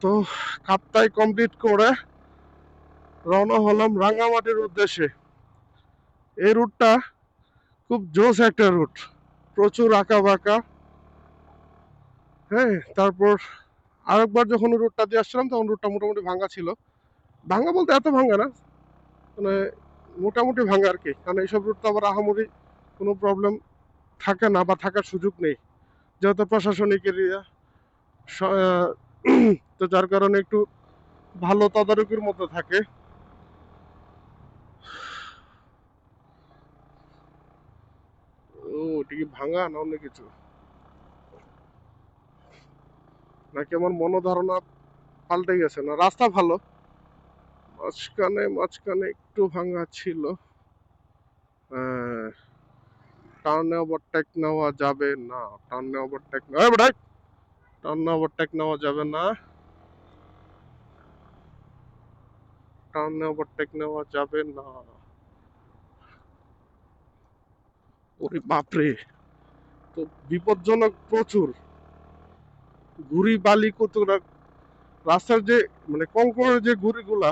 তো কাপ্তাই কমপ্লিট করে রওনা হলাম রাঙ্গামাটির উদ্দেশ্যে। এই রুটটা খুব জোস একটা রুট, প্রচুর আঁকা বাঁকা। হ্যাঁ, তারপর আরেকবার যখন রুটটা দিয়ে আসছিলাম তখন রুটটা মোটামুটি ভাঙা ছিল। ভাঙা বলতে এত ভাঙা না, মানে মোটামুটি ভাঙা আর কি, কারণ এইসব রুট তো আবার আহামরি কোনো প্রবলেম থাকে না বা থাকার সুযোগ নেই, যেহেতু প্রশাসনিক এরিয়া। তো যার কারণে একটু ভালো তদারকির মধ্যে থাকে। ও, এটা কি ভাঙা না অন্য কিছু, নাকি আমার মনোধারণা পাল্টে গেছে? না, রাস্তা ভালো, মাঝখানে মাঝখানে একটু ভাঙা ছিল। টার্নে ওভারটেক নেওয়া যাবে না, টার্নে ওভারটেক নেওয়া, টার্নে ওভারটেক নেওয়া যাবে না, টার্নে ওভারটেক নেওয়া যাবে না। ওরে বাপরে, তো বিপজ্জনক প্রচুর, ঘুড়ি বালি কত, রাস্তার যে মানে কংক্রিটের যে ঘুড়িগুলা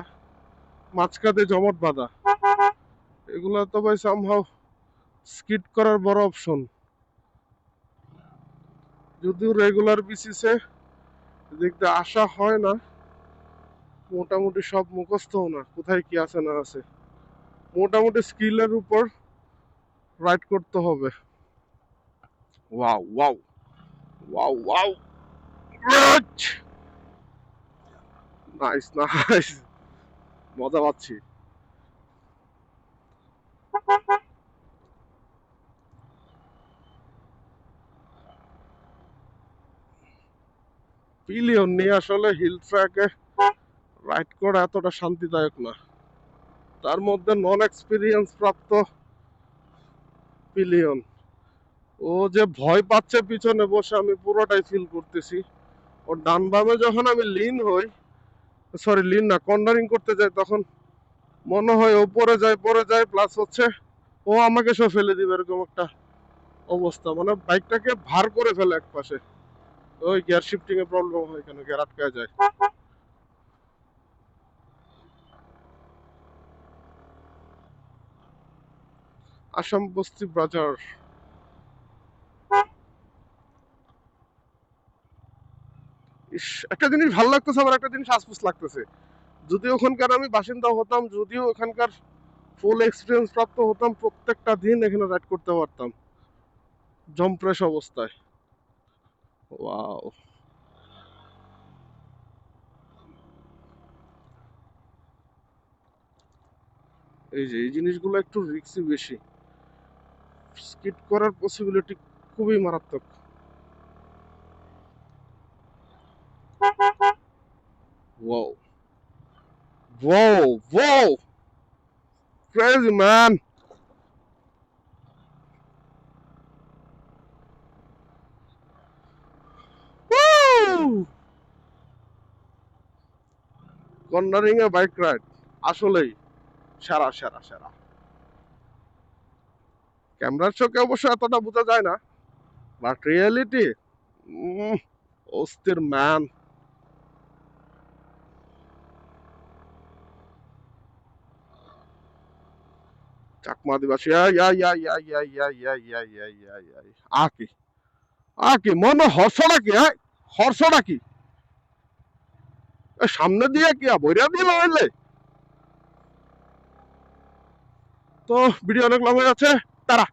মাঝখানে জমট বাঁধা, এগুলা তো ভাই সামহাও স্কিড করার বড় অপশন। যদিও রেগুলার বেসিসে দেখতে আসা হয় না, মোটামুটি সব মুখস্থও না, কোথায় কি আছে না আছে, মোটামুটি স্কিলের উপর রাইড করতে হবে। Wow wow wow wow, nice nice, মজা পাচ্ছি। পিলিয়ন নিয়ে আসলে হিল ট্র্যাকে রাইড করা এতটা শান্তিদায়ক না, তার মধ্যে নন এক্সপিরিয়েন্স প্রাপ্ত পিলিয়ন, ও যে ভয় পাচ্ছে পিছনে বসে আমি পুরোটাই ফিল করতেছি। ওর ডান বামে যখন আমি লিন হই, সরি লিন না, কর্নারিং করতে যাই, তখন মনে হয় ও পড়ে যায়, প্লাস হচ্ছে ও আমাকে সব ফেলে দিবে, এরকম একটা অবস্থা, মানে বাইকটাকে ভার করে ফেলে এক পাশে। ওই গিয়ার শিফটিং এ প্রবলেম হয়, কেন গিয়ার আটকায় যায়। আসাম বস্তি বাজার। ইস, একটা জিনিস ভালো লাগতেছে, আবার একটা জিনিস আফসোস লাগতেছে। যদি ওখানকার আমি বাসিন্দা হতাম, যদিও ওখানকার ফুল এক্সপিরিয়েন্স প্রাপ্ত হতাম, প্রত্যেকটা দিন এখানে রাইড করতে পারতাম জম্প্রেস অবস্থায়। ওয়াও, এই যে এই জিনিসগুলো একটু রিস্কি বেশি, স্কিড করার পসিবিলিটি খুবই মারাত্মক। Wow wow wow, crazy man. Cornering এ বাইক রাইড আসলেই সেরা সেরা সেরা। ক্যামেরার চোখে অবশ্য এতটা বোঝা যায় না, বাট রিয়েলিটি অস্থির ম্যান। চাকমা আদিবাসী, আকি আকি মনে হর্ষটা কি, হ্যাঁ হর্ষটা কি, সামনে দিয়ে কি বইরা দিল হইলে। তো ভিডিও অনেক লং হয়ে যাচ্ছে, তারা